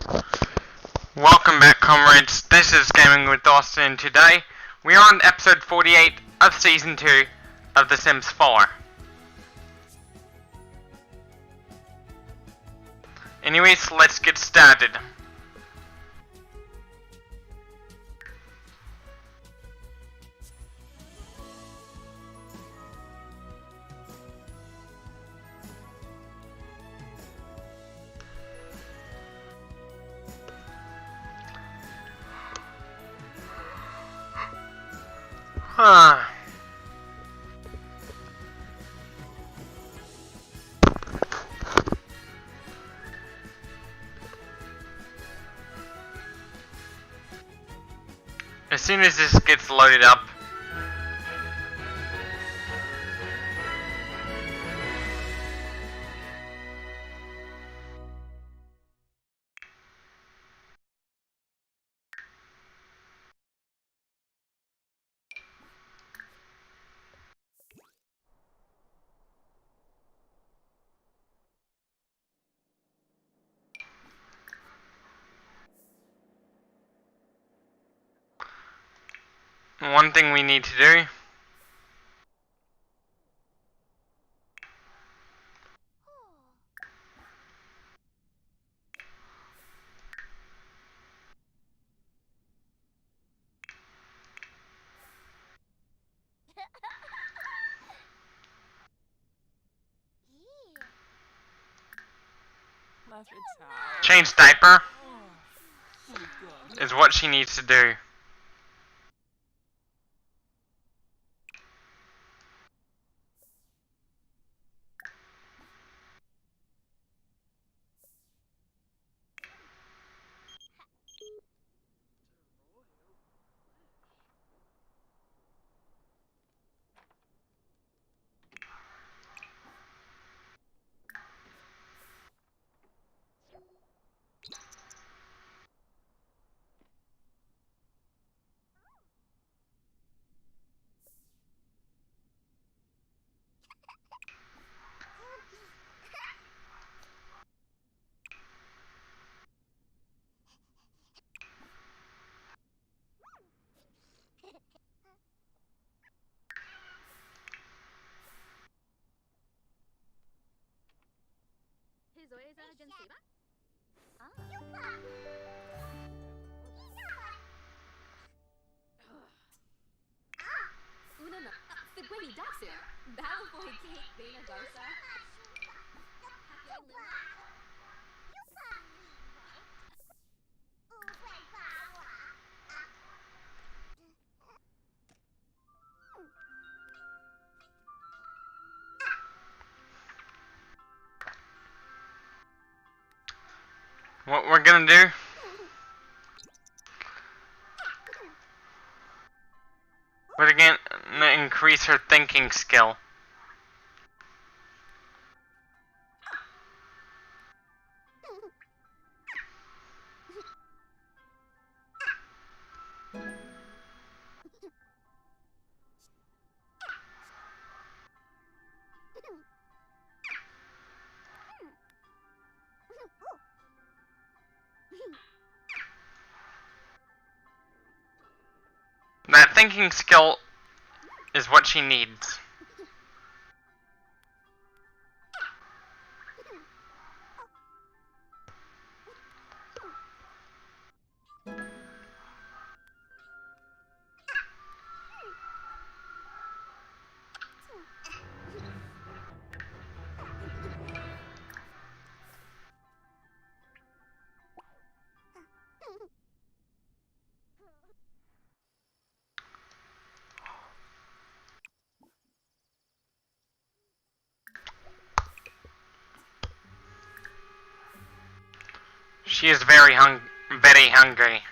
Welcome back, comrades. This is Gaming with Austin, and today we are on episode 48 of season 2 of The Sims 4. Anyways, let's get started. Huh. As soon as this gets loaded up, one thing we need to do change diaper is what she needs to do. What we're gonna do, we're gonna increase her thinking skill. That thinking skill is what she needs. She is very hungry.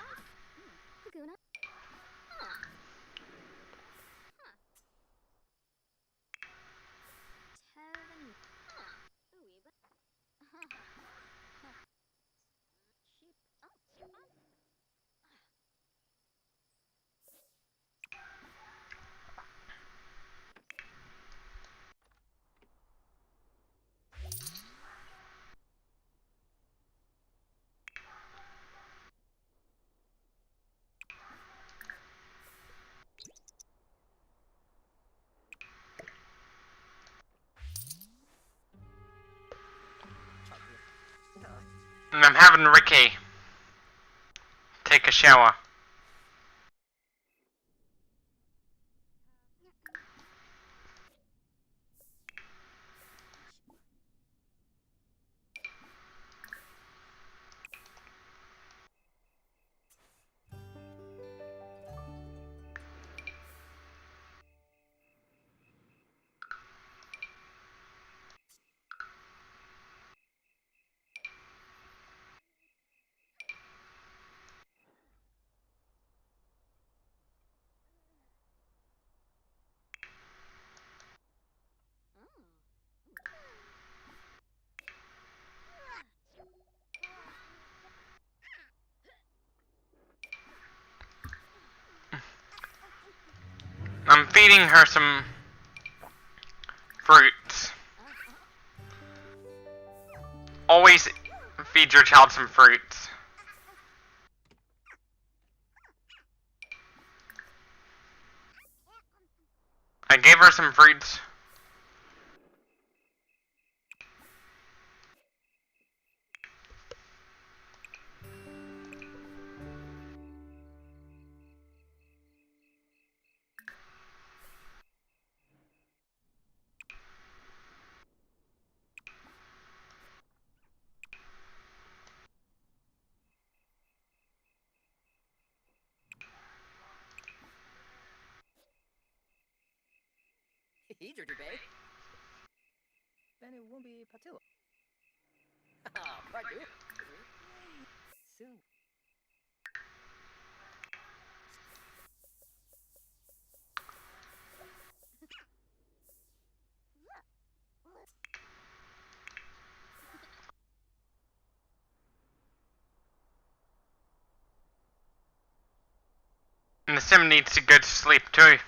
And I'm having Ricky take a shower. I'm feeding her some fruits. Always feed your child some fruits. I gave her some fruits. And the sim needs to go to sleep too.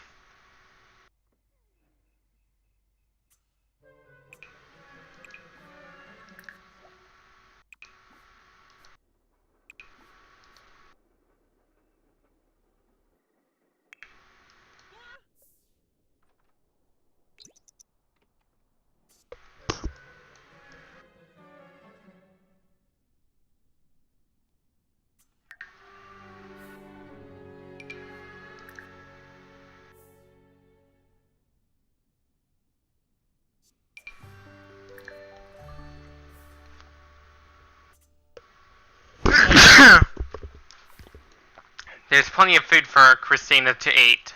There's plenty of food for Christina to eat.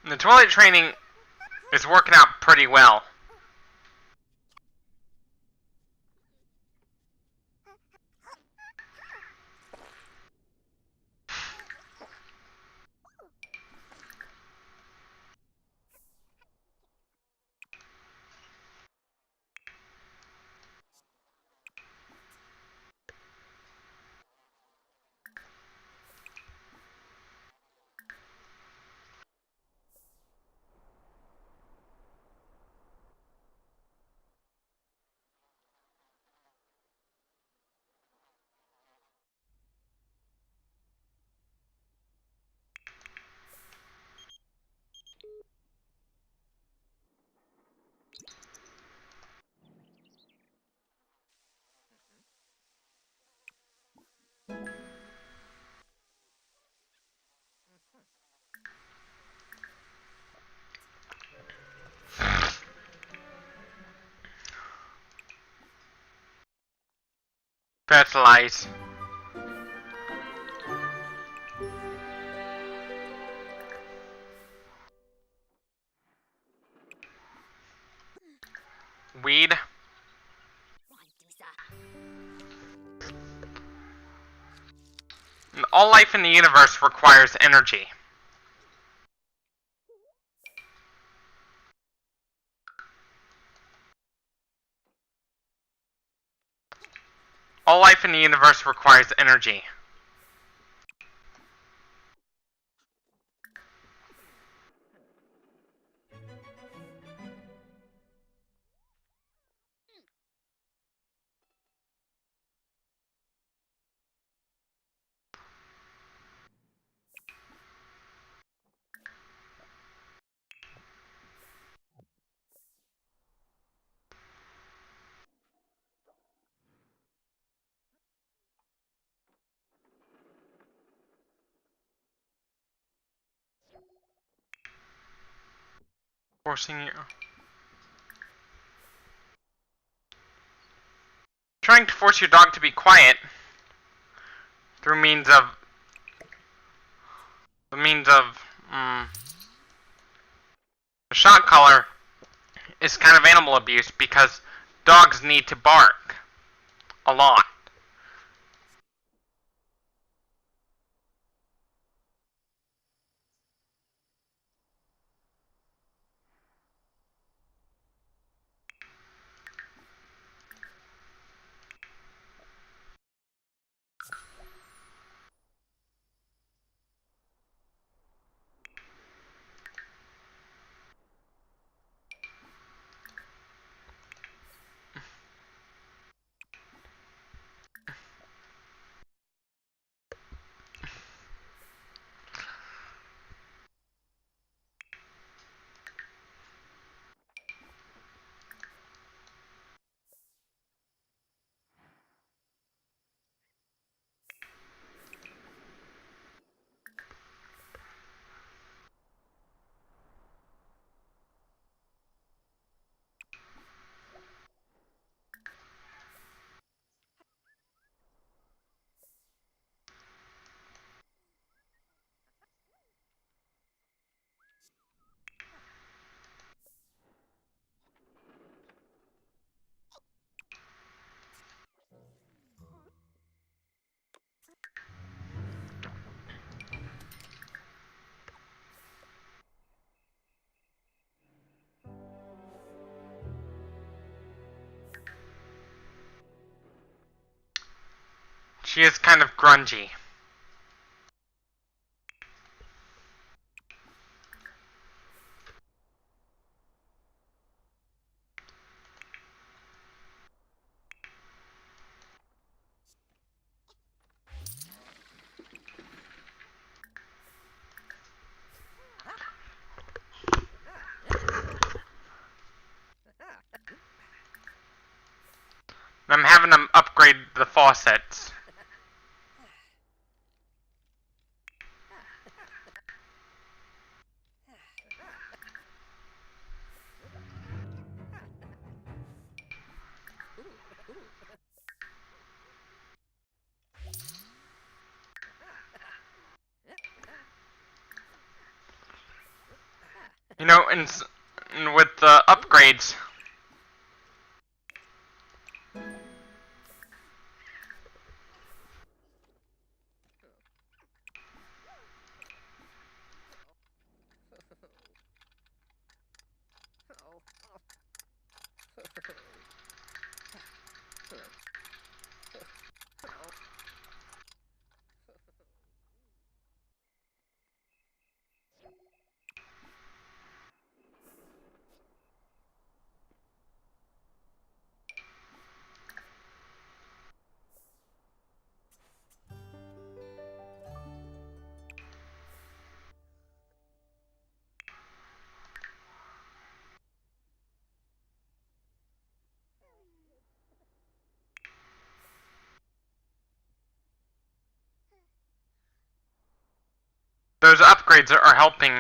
The toilet training is working out pretty well. Fertilize. Weed. All life in the universe requires energy. All life in the universe requires energy. Forcing you. Trying to force your dog to be quiet through means of the shot collar is kind of animal abuse because dogs need to bark a lot. She is kind of grungy. I'm having them upgrade the faucets. You know, and with the upgrades, those upgrades are helping.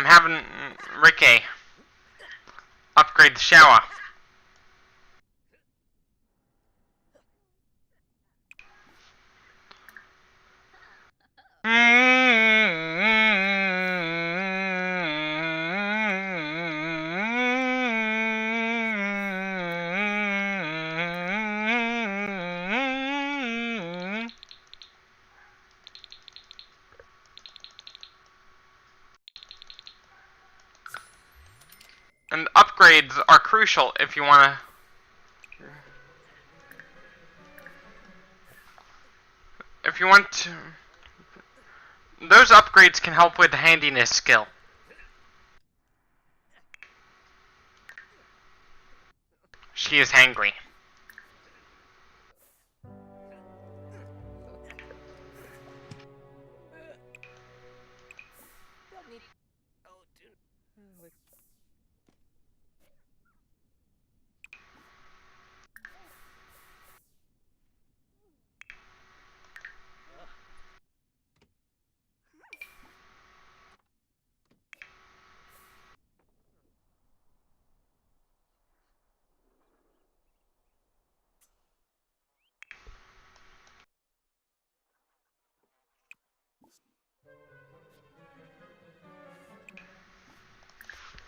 I'm having Ricky upgrade the shower. And upgrades are crucial if you want to. Those upgrades can help with the handiness skill. She is hangry.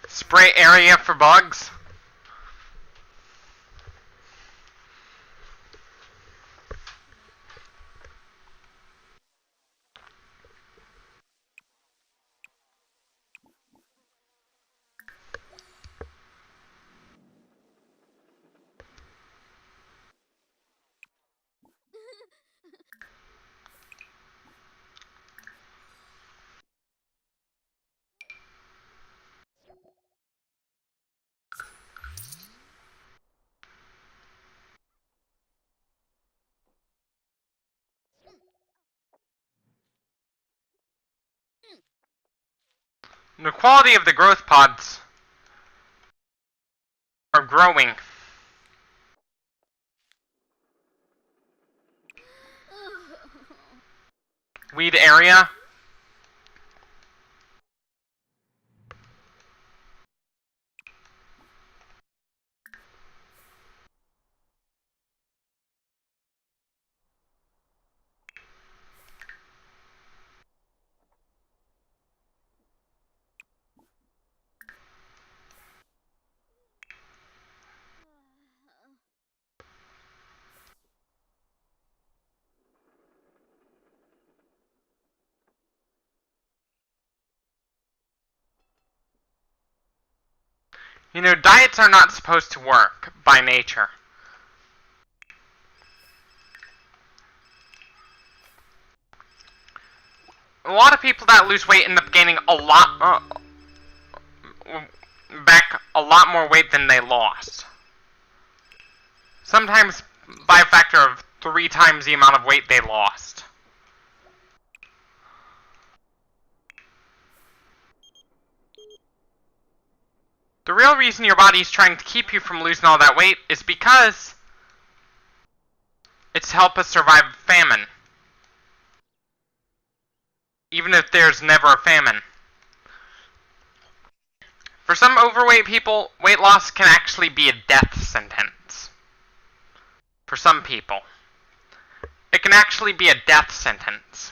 Spray area for bugs. The quality of the growth pods are growing. Weed area. You know, diets are not supposed to work by nature. A lot of people that lose weight end up gaining back a lot more weight than they lost. Sometimes by a factor of 3 times the amount of weight they lost. The real reason your body is trying to keep you from losing all that weight is because it's to help us survive famine. Even if there's never a famine. For some overweight people, weight loss can actually be a death sentence. For some people. It can actually be a death sentence.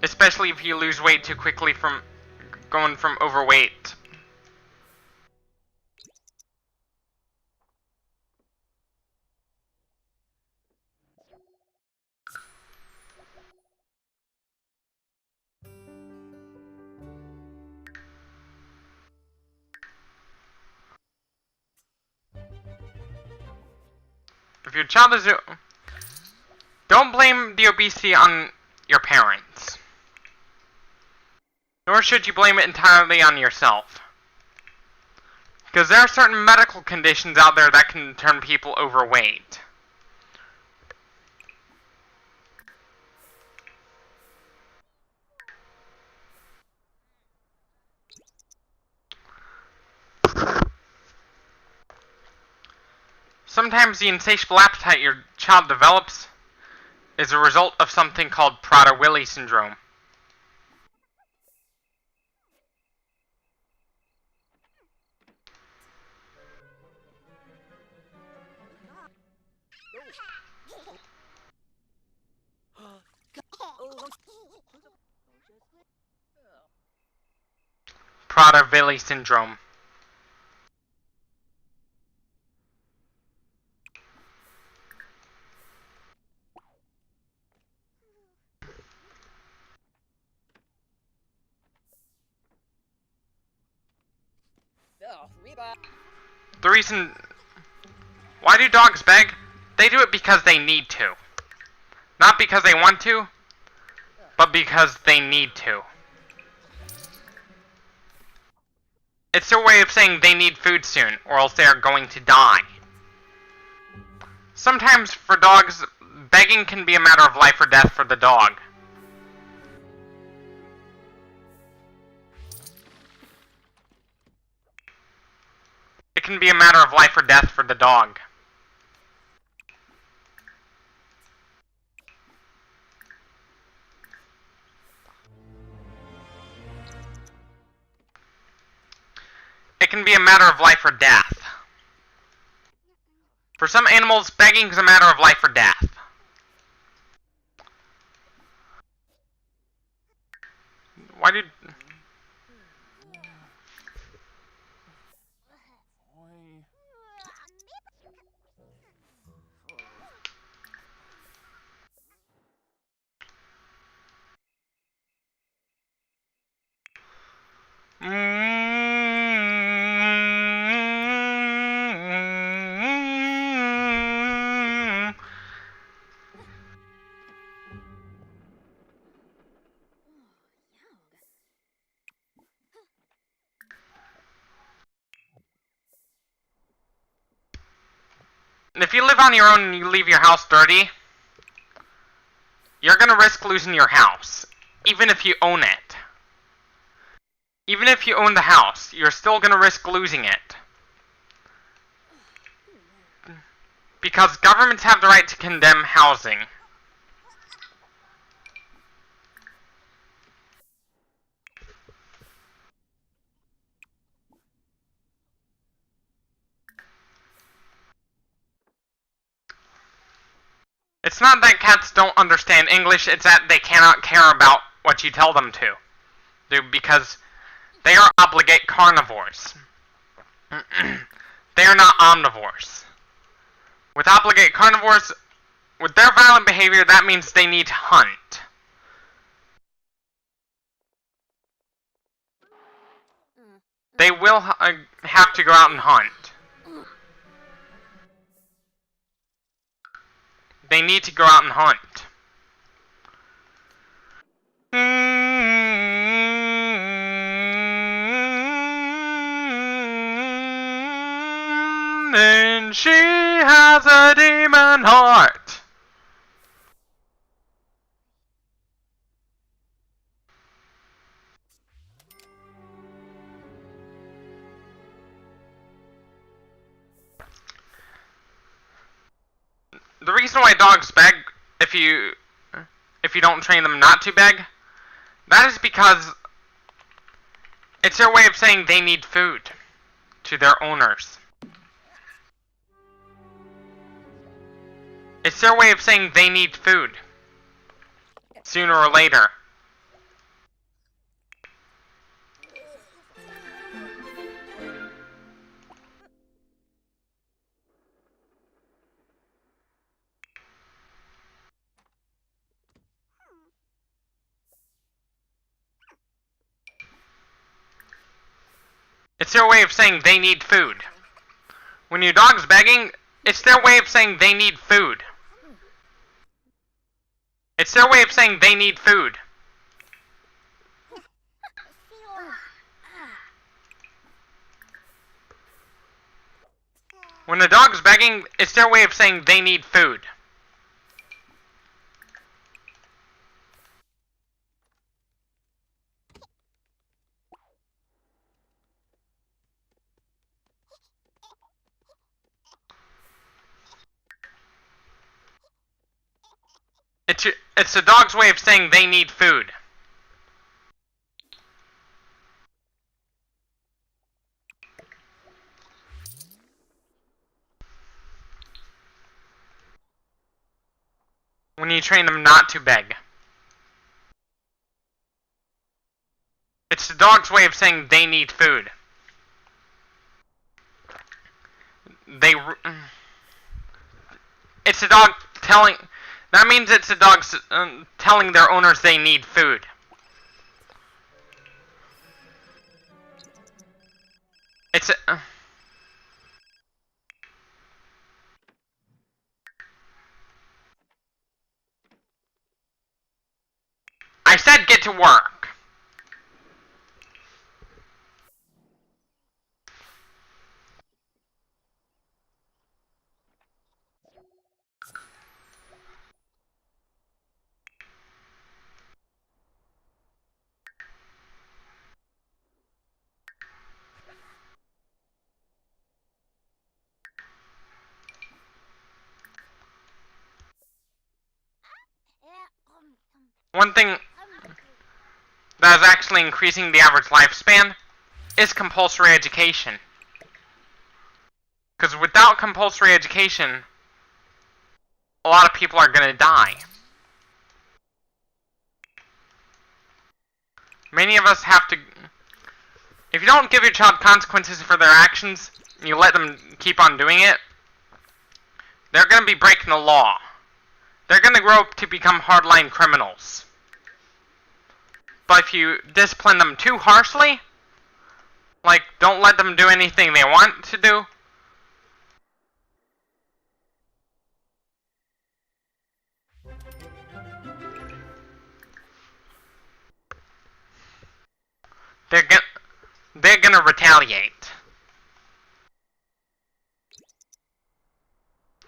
Especially if you lose weight too quickly from going from overweight. If your child is... Don't blame the obesity on your parents. Nor should you blame it entirely on yourself. Because there are certain medical conditions out there that can turn people overweight. Sometimes the insatiable appetite your child develops is a result of something called Prader-Willi syndrome. Prader-Willi syndrome. The reason... Why do dogs beg? They do it because they need to. Not because they want to, but because they need to. It's their way of saying they need food soon, or else they are going to die. Sometimes, for dogs, begging can be a matter of life or death for the dog. It can be a matter of life or death for the dog. It can be a matter of life or death. For some animals, begging is a matter of life or death. Why did... If you live on your own and you leave your house dirty, you're gonna risk losing your house, even if you own it. Even if you own the house, you're still gonna risk losing it. Because governments have the right to condemn housing. It's not that cats don't understand English, it's that they cannot care about what you tell them to. Because they are obligate carnivores. They are not omnivores. With obligate carnivores, with their violent behavior, that means they need to hunt. They will have to go out and hunt. They need to go out and hunt. And she has a demon heart. The reason why dogs beg, if you don't train them not to beg, that is because it's their way of saying they need food to their owners. It's their way of saying they need food sooner or later. It's their way of saying they need food. When your dog's begging, it's their way of saying they need food. It's their way of saying they need food. When a dog's begging, it's their way of saying they need food. It's the dog's way of saying they need food. When you train them not to beg. It's the dog's way of saying they need food. It's the dog telling... That means it's the dogs telling their owners they need food. It's a... I said get to work. One thing that is actually increasing the average lifespan is compulsory education. Because without compulsory education, a lot of people are going to die. Many of us have to... If you don't give your child consequences for their actions, and you let them keep on doing it, they're going to be breaking the law. They're going to grow up to become hardline criminals. But if you discipline them too harshly, like, don't let them do anything they want to do, they're gonna retaliate.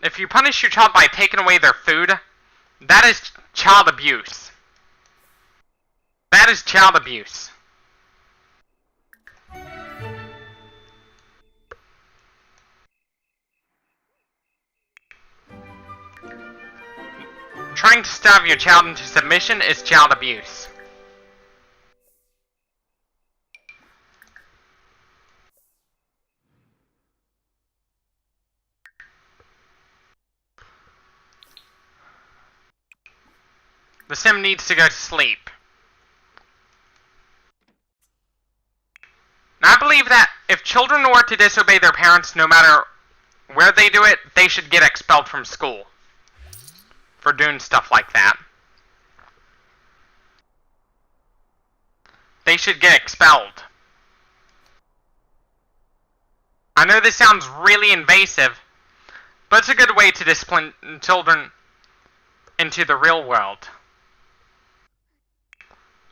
If you punish your child by taking away their food, that is child abuse. That is child abuse. Trying to starve your child into submission is child abuse. The sim needs to go to sleep. Now, I believe that if children were to disobey their parents, no matter where they do it, they should get expelled from school for doing stuff like that. They should get expelled. I know this sounds really invasive, but it's a good way to discipline children into the real world.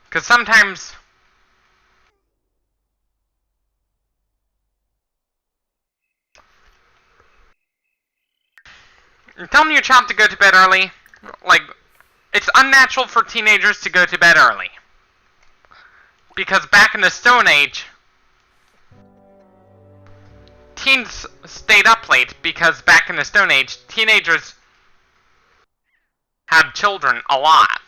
Because sometimes... telling your child to go to bed early, like, it's unnatural for teenagers to go to bed early. Because back in the Stone Age, teens stayed up late because back in the Stone Age, teenagers had children a lot.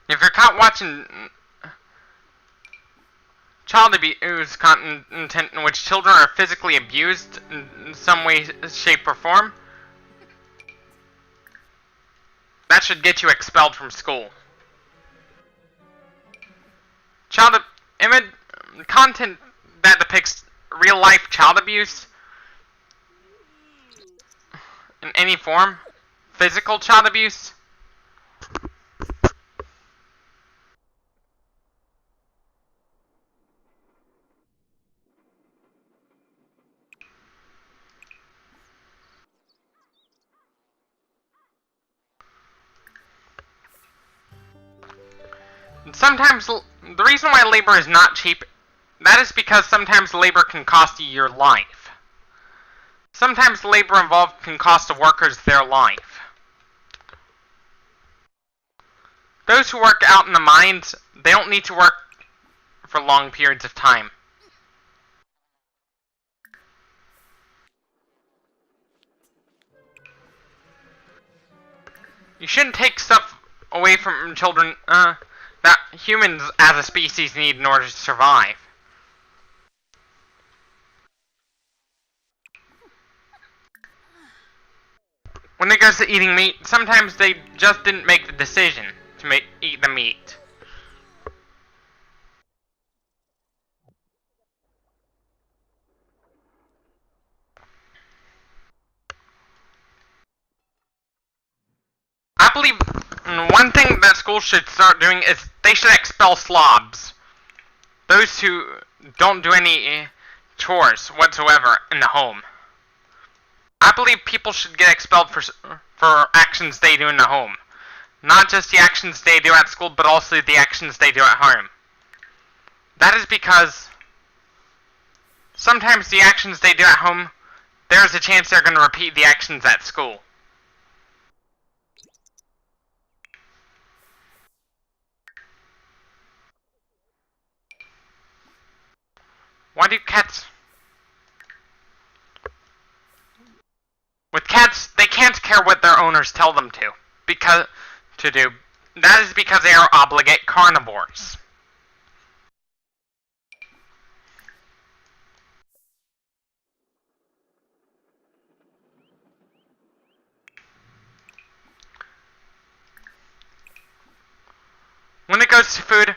If you're caught watching child abuse content in which children are physically abused in some way, shape, or form, that should get you expelled from school. Child image content that depicts real-life child abuse in any form, physical child abuse. And sometimes, the reason why labor is not cheap, that is because sometimes labor can cost you your life. Sometimes labor involved can cost the workers their life. Those who work out in the mines, they don't need to work for long periods of time. You shouldn't take stuff away from children that humans as a species need in order to survive. When it goes to eating meat, sometimes they just didn't make the decision to eat the meat. I believe one thing that schools should start doing is they should expel slobs. Those who don't do any chores whatsoever in the home. I believe people should get expelled for actions they do in the home. Not just the actions they do at school, but also the actions they do at home. That is because sometimes the actions they do at home, there's a chance they're going to repeat the actions at school. Why do cats... With cats, they can't care what their owners tell them to do. That is because they are obligate carnivores. When it goes to food,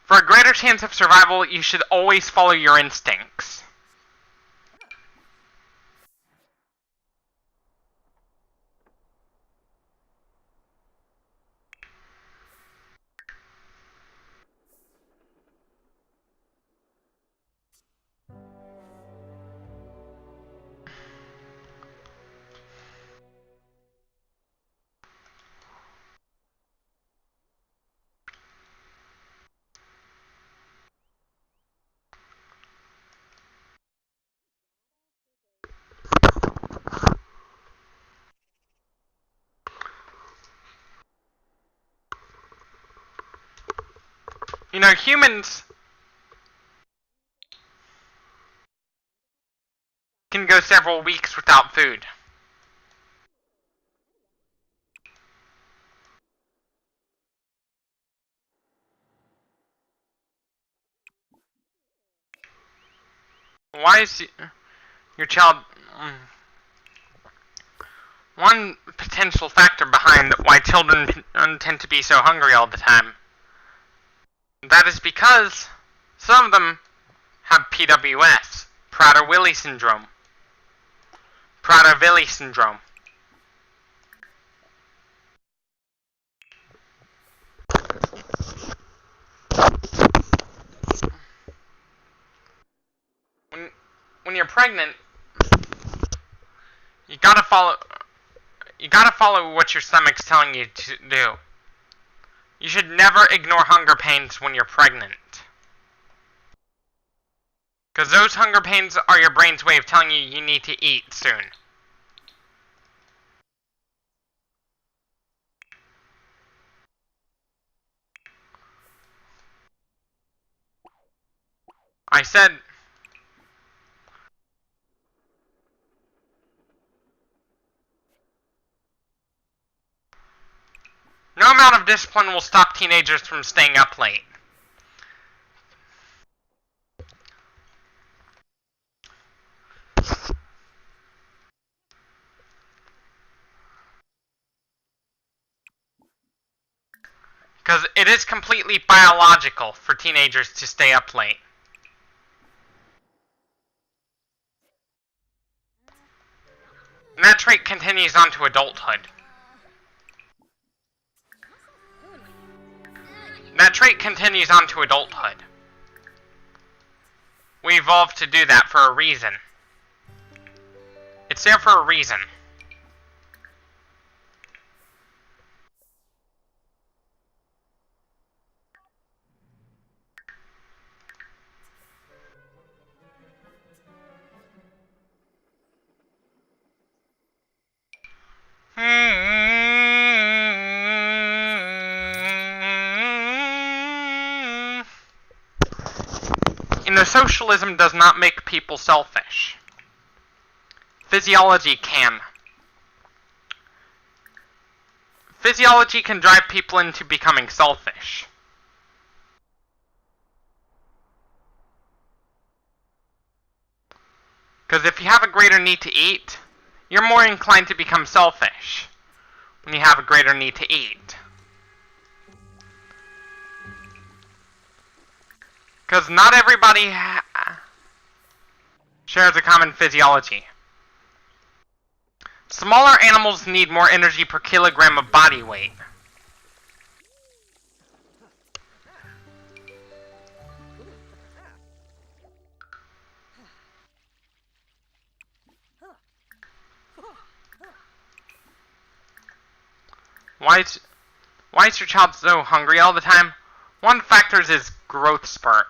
for a greater chance of survival, you should always follow your instincts. You know, humans can go several weeks without food. Why is your child... One potential factor behind why children tend to be so hungry all the time, that is because some of them have PWS, Prader-Willi syndrome. Prader-Willi syndrome. When you're pregnant, you gotta follow what your stomach's telling you to do. You should never ignore hunger pains when you're pregnant. Because those hunger pains are your brain's way of telling you need to eat soon. I said... No amount of discipline will stop teenagers from staying up late. Because it is completely biological for teenagers to stay up late. And that trait continues on to adulthood. That trait continues on to adulthood. We evolved to do that for a reason. It's there for a reason. You know, socialism does not make people selfish. Physiology can. Physiology can drive people into becoming selfish. Because if you have a greater need to eat, you're more inclined to become selfish when you have a greater need to eat. Because not everybody shares a common physiology. Smaller animals need more energy per kilogram of body weight. Why is your child so hungry all the time? One factor is growth spurt.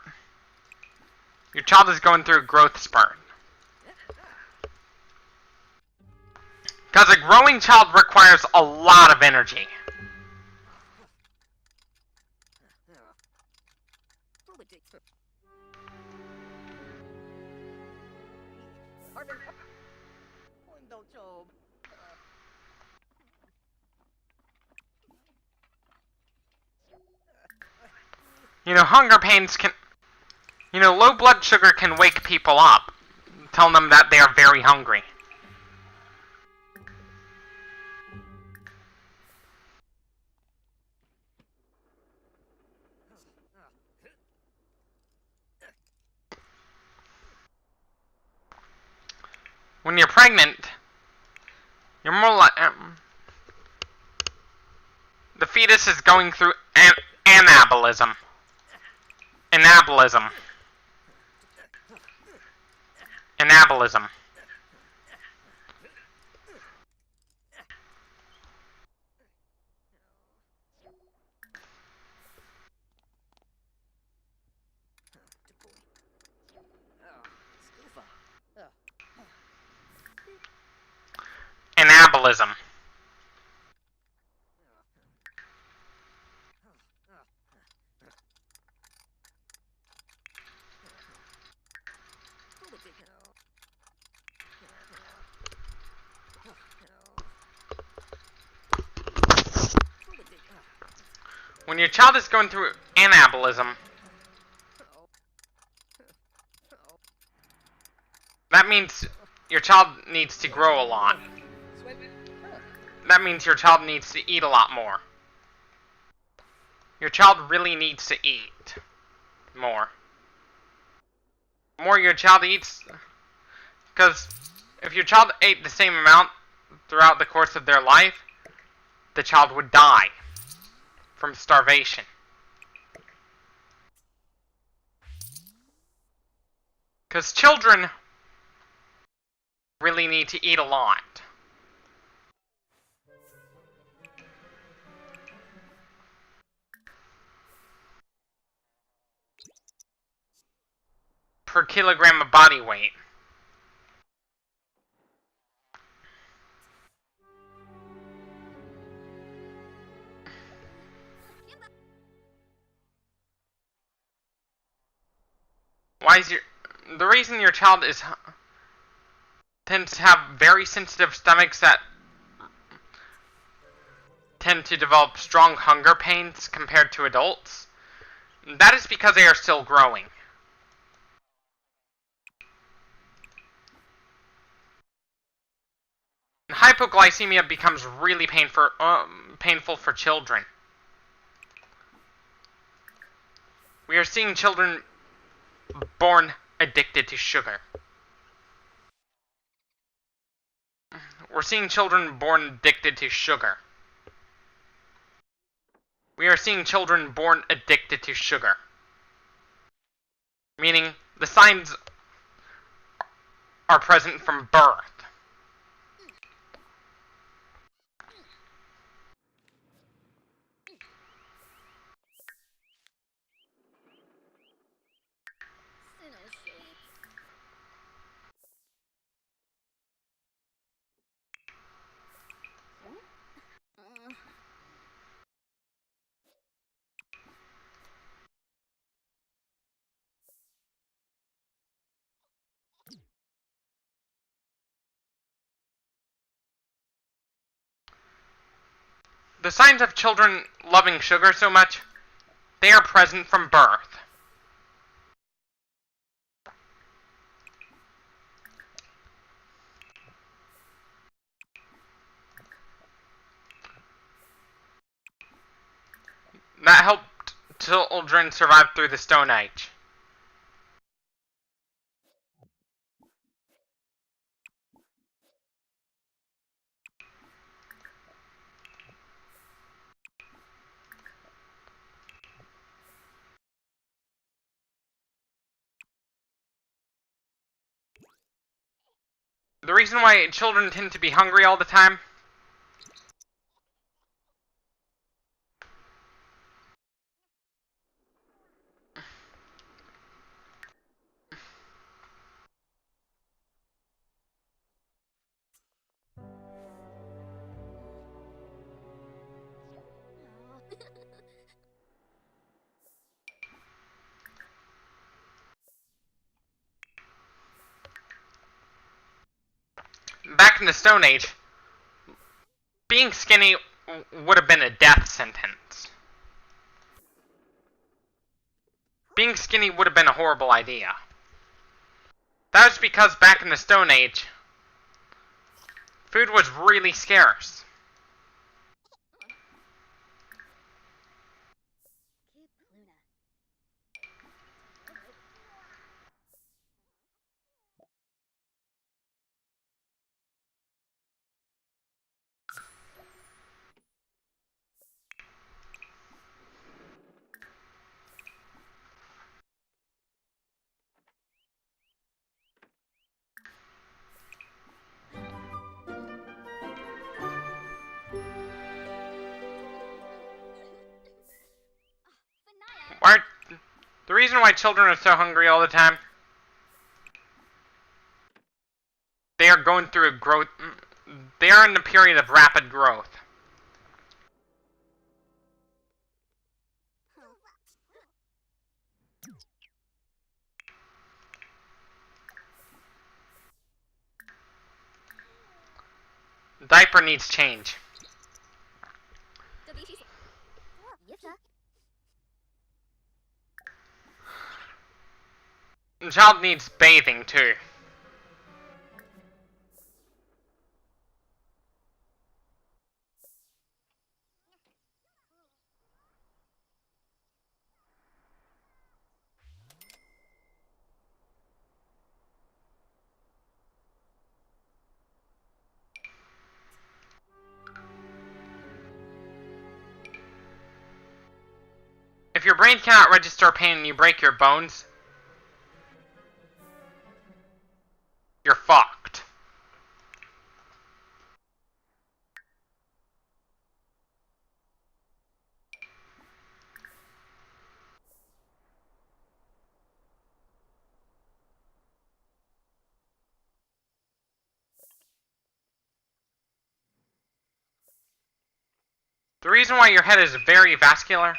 Your child is going through a growth spurt. Because a growing child requires a lot of energy. You know, hunger pains can... You know, low blood sugar can wake people up, telling them that they are very hungry. When you're pregnant, you're more like... the fetus is going through anabolism. Anabolism. Anabolism. Anabolism. When your child is going through anabolism, that means your child needs to grow a lot. That means your child needs to eat a lot more. Your child really needs to eat more. The more your child eats, because if your child ate the same amount throughout the course of their life, the child would die from starvation. Because children really need to eat a lot. Per kilogram of body weight. The reason your child tends to have very sensitive stomachs that tend to develop strong hunger pains compared to adults, that is because they are still growing. Hypoglycemia becomes really painful for children. We are seeing children born addicted to sugar. We're seeing children born addicted to sugar. We are seeing children born addicted to sugar. Meaning, the signs are present from birth. The signs of children loving sugar so much, they are present from birth. That helped children survive through the Stone Age. The reason why children tend to be hungry all the time, back in the Stone Age, being skinny would have been a death sentence. Being skinny would have been a horrible idea. That was because back in the Stone Age, food was really scarce. The reason why children are so hungry all the time, they are going through a growth. They are in a period of rapid growth. Diaper needs change. The child needs bathing too. If your brain cannot register pain and you break your bones, you're fucked. The reason why your head is very vascular.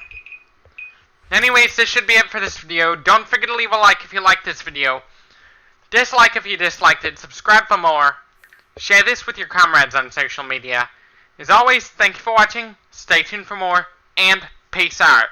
Anyways, this should be it for this video. Don't forget to leave a like if you liked this video. Dislike if you disliked it. Subscribe for more. Share this with your comrades on social media. As always, thank you for watching. Stay tuned for more. And peace out.